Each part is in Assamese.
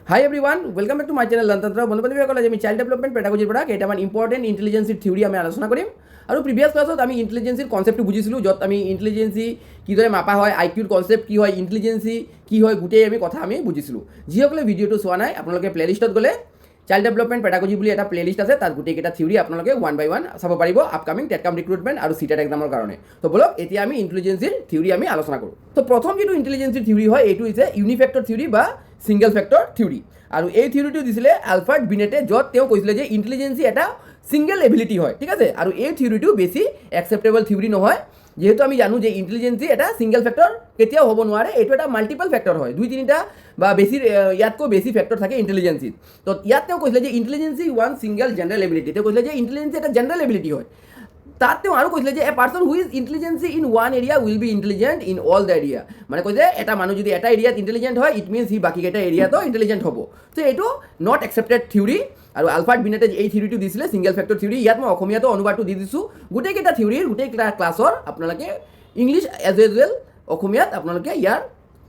Hi everyone, welcome back to my channel Lantantra. বন্ধুসকল আজি আমি চাইল্ড ডেভেলপমেণ্ট পেডাগজিৰ পৰা কেইটামান ইম্পৰ্টেণ্ট ইণ্টেলিজেন্সিৰ থিয়ৰী আমি আলোচনা কৰিম আৰু প্ৰিভিয়াছ ক্লাছত আমি ইণ্টেলিজেন্সিৰ কনচেপ্টটো বুজিছিলোঁ য'ত আমি ইণ্টেলিজেন্সি কিদৰে মাপা হয় আইকিউৰ কনচেপ্ট কি হয় ইণ্টেলিজেন্সি কি হয় গোটেই কথা আমি বুজিছিলোঁ যিসকলে ভিডিঅ'টো চোৱা নাই আপোনালোকে প্লেলিষ্টত গ'লে চাইল্ড ডেভেলপমেণ্ট পেডাগজি বুলি এটা প্লেলিষ্ট আছে তাত গোটেইকেইটা থিয়ৰী আপোনালোকে ওৱান বাই ওৱান চাব পাৰিব আপকামিং টেটকাম ৰিক্ৰুটমেণ্ট আৰু চিটেট এক্সামৰ কাৰণে তো বলক এতিয়া আমি ইণ্টেলিজেন্সিৰ থিয়ৰী আমি আলোচনা কৰোঁ তো প্ৰথম যিটো ইণ্টেলিজেন্সিৰ থিয়ৰী হয় এইটো হৈছে ইউনিফেক্টৰ থিয়ৰী বা ছিংগল ফেক্টৰ থিয়ৰী আৰু এই থিয়ৰীটো দিছিলে আলফাৰ্ড বিনেটে য'ত তেওঁ কৈছিলে যে ইণ্টেলিজেন্সি এটা ছিংগল এবিলিটি হয় ঠিক আছে আৰু এই থিয়ৰীটো বেছি একচেপ্টেবল থিয়ৰী নহয় যেহেতু আমি জানো যে ইণ্টেলিজেন্সি এটা ছিংগল ফেক্টৰ কেতিয়াও হ'ব নোৱাৰে এইটো এটা মাল্টিপল ফেক্টৰ হয় দুই তিনিটা বা বেছি ইয়াতকৈ বেছি ফেক্টৰ থাকে ইণ্টেলিজেন্সিত তো ইয়াত তেওঁ কৈছিলে যে ইণ্টেলিজেন্সি ওৱান ছিংগল জেনেৰেল এবিলিটি তেওঁ কৈছিলে যে ইণ্টেলিজেন্সি এটা জেনেৰেল এবিলিটি হয় তাত তেওঁ আৰু কৈছিলে যে a person who is intelligence in one area will be intelligent in all the area মানে কৈছে এটা মানুহ যদি এটা এৰিয়াত ইণ্টেলিজেণ্ট হয় ইট মিনছ সি বাকীকেইটা এৰিয়াতো ইণ্টেলিজেণ্ট হ'ব ত' এইটো নট একচেপ্টেড থিয়ৰী আৰু আলফাৰ্ড বিনেটে এই থিয়ৰীটো দিছিলে ছিংগল ফেক্টৰ থিয়ৰী ইয়াত মই অসমীয়াতো অনুবাদটো দি দিছোঁ গোটেইকেইটা থিয়ৰীৰ গোটেই ক্লাছৰ আপোনালোকে ইংলিছ এজ ইউজুৱেল অসমীয়াত আপোনালোকে ইয়াৰ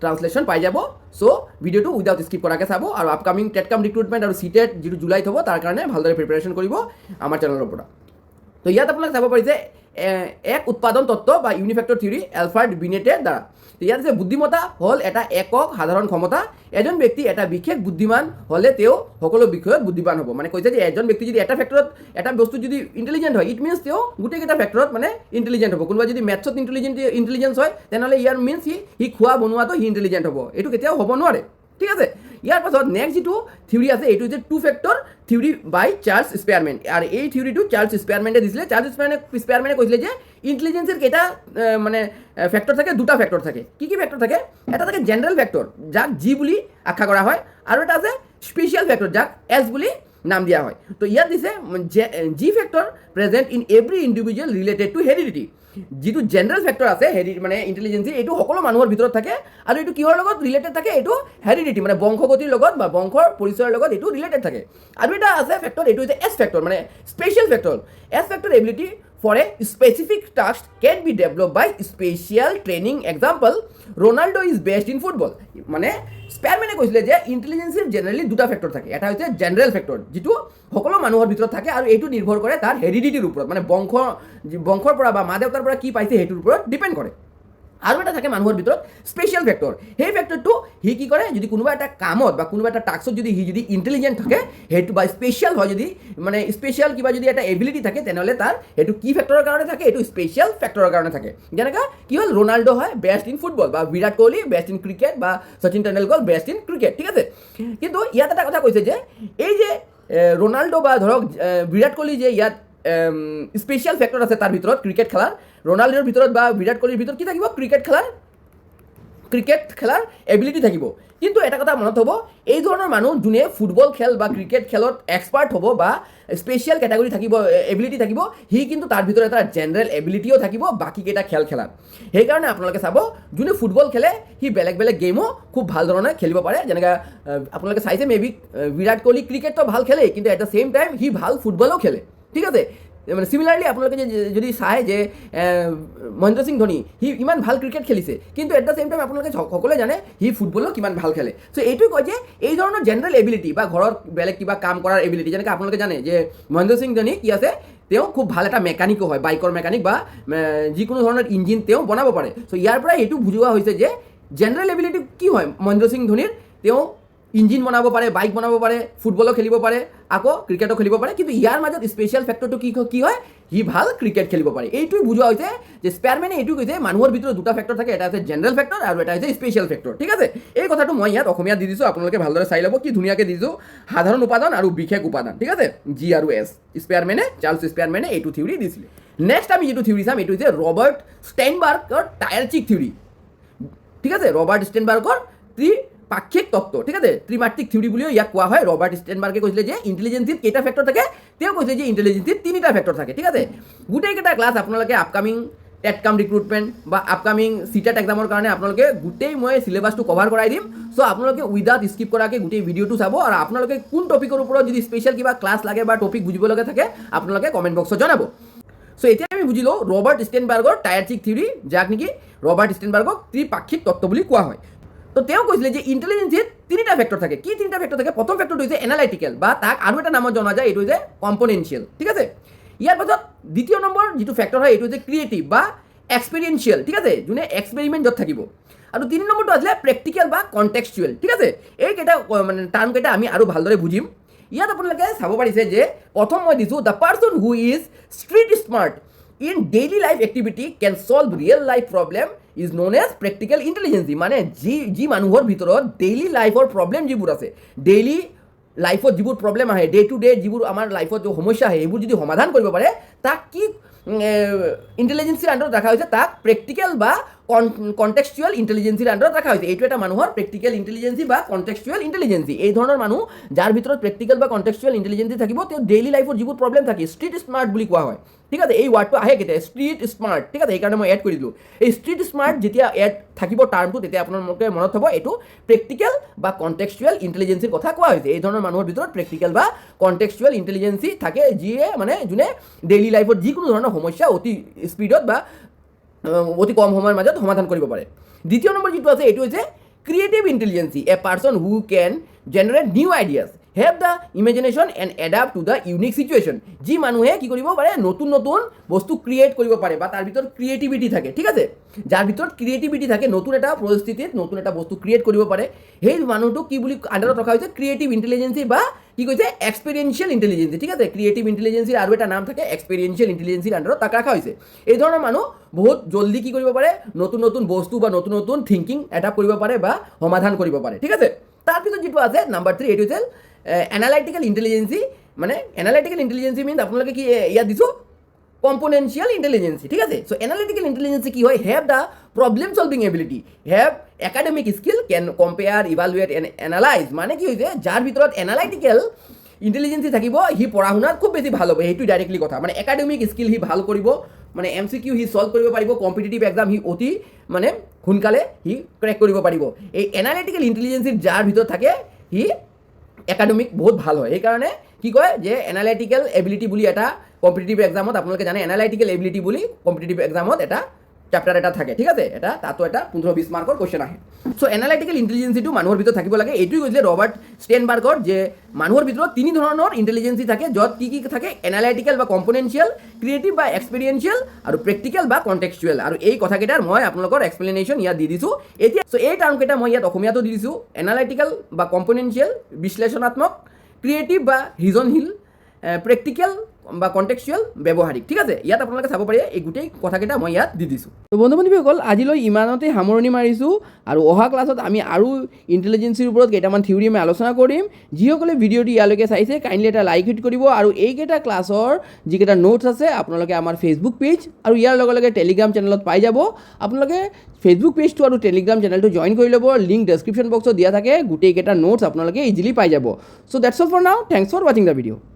ট্ৰান্সলেশ্যন পাই যাব চ' ভিডিঅ'টো উইদাউট স্কিপ কৰাকৈ চাব আৰু আপকামিং টেটকাম ৰিক্ৰুটমেণ্ট আৰু চিটেট যিটো জুলাইত হ'ব তাৰ কাৰণে ভালদৰে প্ৰিপেৰেশ্যন কৰিব আমাৰ চেনেলৰ পৰা তো ইয়াত আপোনালোকে চাব পাৰিছে এক উৎপাদন তত্ত্ব বা ইউনিফেক্টৰ থিয়ৰী আলফাৰ্ড বিনেটেৰ দ্বাৰা ইয়াত যে বুদ্ধিমত্তা হ'ল এটা একক সাধাৰণ ক্ষমতা এজন ব্যক্তি এটা বিশেষ বুদ্ধিমান হ'লে তেওঁ সকলো বিষয়ত বুদ্ধিমান হ'ব মানে কৈছে যে এজন ব্যক্তি যদি এটা ফেক্টৰত এটা বস্তু যদি ইণ্টেলিজেণ্ট হয় ইট মিনছ তেওঁ গোটেইকেইটা ফেক্টৰত মানে ইণ্টেলিজেণ্ট হ'ব কোনোবা যদি মেথছত ইণ্টেলিজেঞ্চ হয় তেনেহ'লে ইয়াৰ মিনছ সি খোৱা বনোৱাটো সি ইণ্টেলিজেণ্ট হ'ব এইটো কেতিয়াও হ'ব নোৱাৰে ঠিক আছে ইয়াৰ পাছত নেক্সট যিটো থিয়ৰী আছে এইটো হৈছে টু ফেক্টৰ থিয়ৰী বাই চাৰ্লছ স্পেয়াৰমেন আৰু এই থিয়ৰীটো চাৰ্লছ স্পেয়াৰমেনে দিছিলে চাৰ্লছ স্পেয়াৰমেনে কৈছিলে যে ইণ্টেলিজেন্সিৰ কেইটা মানে ফেক্টৰ থাকে দুটা ফেক্টৰ থাকে কি ফেক্টৰ থাকে এটা থাকে জেনেৰেল ফেক্টৰ যাক জি বুলি আখ্যা কৰা হয় আৰু এটা আছে স্পেচিয়েল ফেক্টৰ যাক এছ বুলি নাম দিয়া হয় তো ইয়াত দিছে G factor present in every individual related to heredity যিটো জেনেৰেল ফেক্টৰ আছে মানে ইণ্টেলিজেন্সি এইটো সকলো মানুহৰ ভিতৰত থাকে আৰু এইটো কিহৰ লগত ৰিলেটেড থাকে এইটো হেৰিডিটি মানে বংশগতিৰ লগত বা বংশৰ পৰিচয়ৰ লগত এইটো ৰিলেটেড থাকে আৰু এটা আছে ফেক্টৰ এইটো হৈছে এছ ফেক্টৰ মানে special factor S factor ability for a specific task can be developed by special training example Ronaldo is best in football মানে স্পেয়াৰমেনে কৈছিলে যে ইণ্টেলিজেন্সিৰ জেনেৰেলি দুটা ফেক্টৰ থাকে এটা হৈছে জেনেৰেল ফেক্টৰ যিটো সকলো মানুহৰ ভিতৰত থাকে আৰু এইটো নিৰ্ভৰ কৰে তাৰ হেৰিডিটিৰ ওপৰত মানে বংশৰ পৰা বা মা দেউতাৰ পৰা কি পাইছে সেইটোৰ ওপৰত ডিপেণ্ড কৰে আৰু এটা থাকে মানুহৰ ভিতৰত স্পেচিয়েল ফেক্টৰ সেই ফেক্টৰটো সি কি কৰে যদি কোনোবা এটা কামত বা কোনোবা এটা টাস্কত যদি সি যদি ইণ্টেলিজেণ্ট থাকে সেইটো বা স্পেচিয়েল হয় যদি মানে স্পেচিয়েল কিবা যদি এটা এবিলিটি থাকে তেনেহ'লে তাৰ সেইটো কি ফেক্টৰৰ কাৰণে থাকে এইটো স্পেচিয়েল ফেক্টৰৰ কাৰণে থাকে যেনেকৈ কি হ'ল ৰনাল্ডো হয় বেষ্ট ইন ফুটবল বা Virat Kohli best in cricket বা Sachin Tendulkar best in cricket ঠিক আছে কিন্তু ইয়াত এটা কথা কৈছে যে এই যে ৰনাল্ডো বা ধৰক বিৰাট কোহলি যে ইয়াত স্পেচিয়েল ফেক্টৰ আছে তাৰ ভিতৰত ক্ৰিকেট খেলাৰ ৰনাল্ডোৰ ভিতৰত বা বিৰাট কোহলিৰ ভিতৰত কি থাকিব ক্ৰিকেট খেলাৰ এবিলিটি থাকিব কিন্তু এটা কথা মনত হ'ব এই ধৰণৰ মানুহ যোনে ফুটবল খেল বা ক্ৰিকেট খেলত এক্সপাৰ্ট হ'ব বা স্পেচিয়েল কেটাগৰী থাকিব এবিলিটি থাকিব সি কিন্তু তাৰ ভিতৰত এটা জেনেৰেল এবিলিটিও থাকিব বাকীকেইটা খেল খেলাত সেইকাৰণে আপোনালোকে চাব যোনে ফুটবল খেলে সি বেলেগ গেমো খুব ভাল ধৰণে খেলিব পাৰে যেনেকৈ আপোনালোকে চাইছে মেবি বিৰাট কোহলি ক্ৰিকেটটো ভাল খেলে কিন্তু এট দ্য ছেইম টাইম সি ভাল ফুটবলো খেলে ঠিক আছে মানে চিমিলাৰলি আপোনালোকে যদি চায় যে মহেন্দ্ৰ সিং ধোনী সি ইমান ভাল ক্ৰিকেট খেলিছে কিন্তু এট দ্য ছেইম টাইম আপোনালোকে সকলোৱে জানে সি ফুটবলো কিমান ভাল খেলে চ' এইটোৱে কয় যে এই ধৰণৰ জেনেৰেল এবিলিটি বা ঘৰত বেলেগ কিবা কাম কৰাৰ এবিলিটি যেনেকৈ আপোনালোকে জানে যে মহেন্দ্ৰ সিং ধোনী কি আছে তেওঁ খুব ভাল এটা মেকানিকো হয় বাইকৰ মেকানিক বা যিকোনো ধৰণৰ ইঞ্জিন তেওঁ বনাব পাৰে চ' ইয়াৰ পৰা এইটো বুজোৱা হৈছে যে জেনেৰেল এবিলিটি কি হয় মহেন্দ্ৰ সিং ধোনীৰ তেওঁ ইঞ্জিন বনাব পাৰে বাইক বনাব পাৰে ফুটবলো খেলিব পাৰে আকৌ ক্ৰিকেটো খেলিব পাৰে কিন্তু ইয়াৰ মাজত স্পেচিয়েল ফেক্টৰটো কি হয় সি ভাল ক্ৰিকেট খেলিব পাৰে এইটোৱে বুজোৱা হৈছে যে স্পেয়াৰমেনে এইটো কৈছে মানুহৰ ভিতৰত দুটা ফেক্টৰ থাকে এটা হৈছে জেনেৰেল ফেক্টৰ আৰু এটা হৈছে স্পেচিয়েল ফেক্টৰ ঠিক আছে এই কথাটো মই ইয়াত অসমীয়াত দি দিছোঁ আপোনালোকে ভালদৰে চাই ল'ব কি ধুনীয়াকৈ দিছোঁ সাধাৰণ উপাদান আৰু বিশেষ উপাদান ঠিক আছে জি আৰু এছ চাৰ্লছ স্পেয়াৰমেনে এইটো থিয়ৰী দিছিলে নেক্সট আমি যিটো থিয়ৰী চাম এইটো হৈছে ৰবাৰ্ট ষ্টেইনবাৰ্গৰ টায়াৰচিক থিয়ৰী ঠিক আছে ৰবাৰ্ট ষ্টেইনবাৰ্গৰ পাক্ষিক তত্ত্ব ঠিক আছে ত্ৰিমাত্ৰিক থিয়ৰী বুলিও ইয়াক কোৱা হয় ৰবাৰ্ট ষ্টেইনবাৰ্গে কৈছিলে যে ইণ্টেলিজেন্সিত কেইটা ফেক্টৰ থাকে তেওঁ কৈছিলে যে ইণ্টেলিজেন্সিত তিনিটা ফেক্টৰ থাকে ঠিক আছে গোটেইকেইটা ক্লাছ আপোনালোকে আপকামিং টেটকাম ৰিক্ৰুটমেণ্ট বা আপকামিং চিটেট এক্সামৰ কাৰণে আপোনালোকে গোটেই মই চিলেবাছটো কভাৰ কৰাই দিম চ' আপোনালোকে উইদাউট স্কিপ কৰাকৈ গোটেই ভিডিঅ'টো চাব আৰু আপোনালোকে কোন টপিকৰ ওপৰত যদি স্পেচিয়েল কিবা ক্লাছ লাগে বা টপিক বুজিব লগা থাকে আপোনালোকে কমেণ্ট বক্সত জনাব চ' এতিয়া আমি বুজি লওঁ ৰবাৰ্ট ষ্টেইনবাৰ্গৰ টায়াৰচিক থিয়ৰী যাক নেকি ৰবাৰ্ট ষ্টেইনবাৰ্গক ত্ৰিপাক্ষিক তত্ত্ব বুলি কোৱা হয় তো তেওঁ কৈছিলে যে ইণ্টেলিজেন্সিত তিনিটা ফেক্টৰ থাকে। কি তিনিটা ফেক্টৰ থাকে? প্ৰথম ফেক্টৰটো হৈছে এনালাইটিকেল বা তাক আৰু এটা নামত জনা যায়, এইটো হৈছে কম্পনেনচিয়েল, ঠিক আছে। ইয়াৰ পাছত দ্বিতীয় নম্বৰ যিটো ফেক্টৰ হয় এইটো হৈছে ক্ৰিয়েটিভ বা এক্সপেৰিয়েঞ্চিয়েল, ঠিক আছে, যোনে এক্সপেৰিমেণ্টত থাকিব। আৰু 3 নম্বৰটো আছিলে প্ৰেক্টিকেল বা কণ্টেক্সচুৱেল, ঠিক আছে। এইকেইটা মানে টাৰ্মকেইটা আমি আৰু ভালদৰে বুজিম। ইয়াত আপোনালোকে চাব পাৰিছে যে প্ৰথম মই দিছোঁ the person who is street smart in daily life activity can solve real life problem is known as practical intelligence. মানে যি মানুহৰ ভিতৰত ডেইলি লাইফৰ প্ৰব্লেম যিবোৰ আছে, ডেইলি লাইফত যিবোৰ প্ৰব্লেম আহে, ডে টু ডে যিবোৰ আমাৰ লাইফত যে সমস্যা আহে, এইবোৰ যদি সমাধান কৰিব পাৰে, তাক কি ইণ্টেলিজেঞ্চিৰ আণ্ডাৰত ৰখা হৈছে? তাক প্ৰেক্টিকেল বা কণ্টেক্সচুৱেল ইণ্টেলিজেঞ্চিৰ আণ্ডাৰত ৰখা হৈছে। এইটো এটা মানুহৰ প্ৰেক্টিকেল ইণ্টেলিজেঞ্চি বা কণ্টেক্সচুৱেল ইণ্টেলিজেঞ্চি। এই ধৰণৰ মানুহ যাৰ ভিতৰত প্ৰেক্টিকেল বা কণ্টেক্সচুৱেল ইণ্টেলিজেঞ্চি থাকিব, তেওঁ ডেইলি লাইফৰ যিবোৰ প্ৰব্লেম থাকে, ষ্ট্ৰীট স্মাৰ্ট বুলি কোৱা হয়, ঠিক আছে। এই ৱাৰ্ডটো আহে কেতিয়া? ষ্ট্ৰীট স্মাৰ্ট, ঠিক আছে, সেইকাৰণে মই এড কৰি দিলোঁ। এই ষ্ট্ৰীট স্মাৰ্ট যেতিয়া এড থাকিব টাৰ্মটো, তেতিয়া আপোনালোকে মনত থ'ব এইটো প্ৰেক্টিকেল বা কণ্টেক্সচুৱেল ইণ্টেলিজেঞ্চিৰ কথা কোৱা হৈছে। এই ধৰণৰ মানুহৰ ভিতৰত প্ৰেক্টিকেল বা কণ্টেক্সচুৱেল ইণ্টেলিজেঞ্চি থাকে, যিয়ে মানে যোনে ডেইলি লাইফত যিকোনো ধৰণৰ সমস্যা অতি স্পীডত বা অতি কম সময়ৰ মাজত সমাধান কৰিব পাৰে। দ্বিতীয় নম্বৰ যিটো আছে এইটো হৈছে creative intelligence, a person who can generate new ideas, have the imagination and adapt to the unique situation. যি মানুহে কি কৰিব পাৰে? নতুন নতুন বস্তু ক্ৰিয়েট কৰিব পাৰে বা তাৰ ভিতৰত ক্ৰিয়েটিভিটি থাকে, ঠিক আছে। যাৰ ভিতৰত ক্ৰিয়েটিভিটি থাকে, নতুন এটা পৰিস্থিতিত নতুন এটা বস্তু ক্ৰিয়েট কৰিব পাৰে, সেই মানুহটোক কি বুলি আণ্ডাৰত ৰখা হৈছে? ক্ৰিয়েটিভ ইণ্টেলিজেঞ্চি বা কি কৈছে? এক্সপেৰিয়েঞ্চিয়েল ইণ্টেলিজেঞ্চি, ঠিক আছে। ক্ৰিয়েটিভ ইণ্টেলিজেঞ্চিৰ আৰু এটা নাম থাকে এক্সপেৰিয়েঞ্চিয়েল ইণ্টেলিজেঞ্চিৰ আণ্ডাৰত তাক ৰখা হৈছে। এই ধৰণৰ মানুহ বহুত জল্দি কি কৰিব পাৰে? নতুন নতুন বস্তু বা নতুন নতুন থিংকিং এডাপ্ট কৰিব পাৰে বা সমাধান কৰিব পাৰে, ঠিক আছে। তাৰপিছত যিটো আছে নাম্বাৰ 3, এইটো হৈছে এনালাইটিকেল ইণ্টেলিজেঞ্চি। মানে এনালাইটিকেল ইণ্টেলিজেঞ্চি মিনছ আপোনালোকে কি ইয়াত দিছোঁ? কম্পনেনচিয়েল ইণ্টেলিজেঞ্চি, ঠিক আছে। চ' এনালিটিকেল ইণ্টেলিজেঞ্চি কি হয়? Have the problem solving ability, have academic skill, can compare, evaluate and analyse. মানে কি হৈছে? যাৰ ভিতৰত এনালাইটিকেল ইণ্টেলিজেঞ্চি থাকিব, সি পঢ়া শুনাত খুব বেছি ভাল হ'ব, সেইটো ডাইৰেক্টলি কথা। মানে একাডেমিক স্কিল সি ভাল কৰিব, মানে MCQ সি ছল্ভ কৰিব পাৰিব, কম্পিটিটিভ এক্সাম সি অতি মানে সোনকালে সি ক্ৰেক কৰিব পাৰিব। এই এনালিটিকেল ইণ্টেলিজেঞ্চি যাৰ ভিতৰত থাকে, সি একাডেমিক বহুত ভাল হয়। সেইকাৰণে কি কয় যে এনালাইটিকেল এবিলিটি বুলি এটা কম্পিটিটিভ এক্সামত আপোনালোকে জানে, এনালাইটিকেল এবিলিটি বুলি কম্পিটিটিভ এক্সামত এটা চেপ্টাৰ এটা থাকে, ঠিক আছে। এটা তাতো এটা 15-20 মাৰ্কৰ কুৱেশ্যন আহে। চ' এনালাইটিকেল ইণ্টেলিজেঞ্চিটো মানুহৰ ভিতৰত থাকিব লাগে। এইটোৱে কৈছিলে ৰবাৰ্ট ষ্টেনবাৰ্গৰ, যে মানুহৰ ভিতৰত 3 ধৰণৰ ইণ্টেলিজেঞ্চি থাকে, য'ত কি কি থাকে? এনালাইটিকেল বা কম্পনেনচিয়েল, ক্ৰিয়েটিভ বা এক্সপেৰিয়েঞ্চিয়েল, আৰু প্ৰেক্টিকেল বা কণ্টেক্সচুৱেল। আৰু এই কথাকেইটাৰ মই আপোনালোকৰ এক্সপ্লেনেশ্যন ইয়াত দি দিছোঁ এতিয়া। চ' এই টাৰ্মকেইটা মই ইয়াত অসমীয়াতো দি দিছোঁ। এনালাইটিকেল বা কম্পনেনচিয়েল বিশ্লেষণাত্মক, ক্ৰিয়েটিভ বা সৃজনশীল, প্ৰেক্টিকেল বা কণ্টেক্সচুৱেল ব্যৱহাৰিক, ঠিক আছে। ইয়াত আপোনালোকে চাব পাৰে এই গোটেই কথাকেইটা মই ইয়াত দি দিছোঁ। তো বন্ধু বান্ধৱীসকল, আজিলৈ ইমানতে সামৰণি মাৰিছোঁ। আৰু অহা ক্লাছত আমি আৰু ইণ্টেলিজেঞ্চিৰ ওপৰত কেইটামান থিয়ৰী আমি আলোচনা কৰিম। যিসকলে ভিডিঅ'টো ইয়ালৈকে চাইছে, কাইণ্ডলি এটা লাইক হিট কৰিব। আৰু এইকেইটা ক্লাছৰ যিকেইটা নোটছ আছে আপোনালোকে আমাৰ ফেচবুক পেজ আৰু ইয়াৰ লগে লগে টেলিগ্ৰাম চেনেলত পাই যাব। আপোনালোকে ফেচবুক পেজটো আৰু টেলিগ্ৰাম চেনেলটো জইন কৰি ল'ব। লিংক ডেছক্ৰিপশ্যন বক্সত দিয়া থাকে। গোটেইকেইটা নোটছ আপোনালোকে ইজিলি পাই যাব। চ' ডেটছ অল ফৰ নাও। থেংকছ ফৰ ৱাচিং দ্য ভিডিঅ'।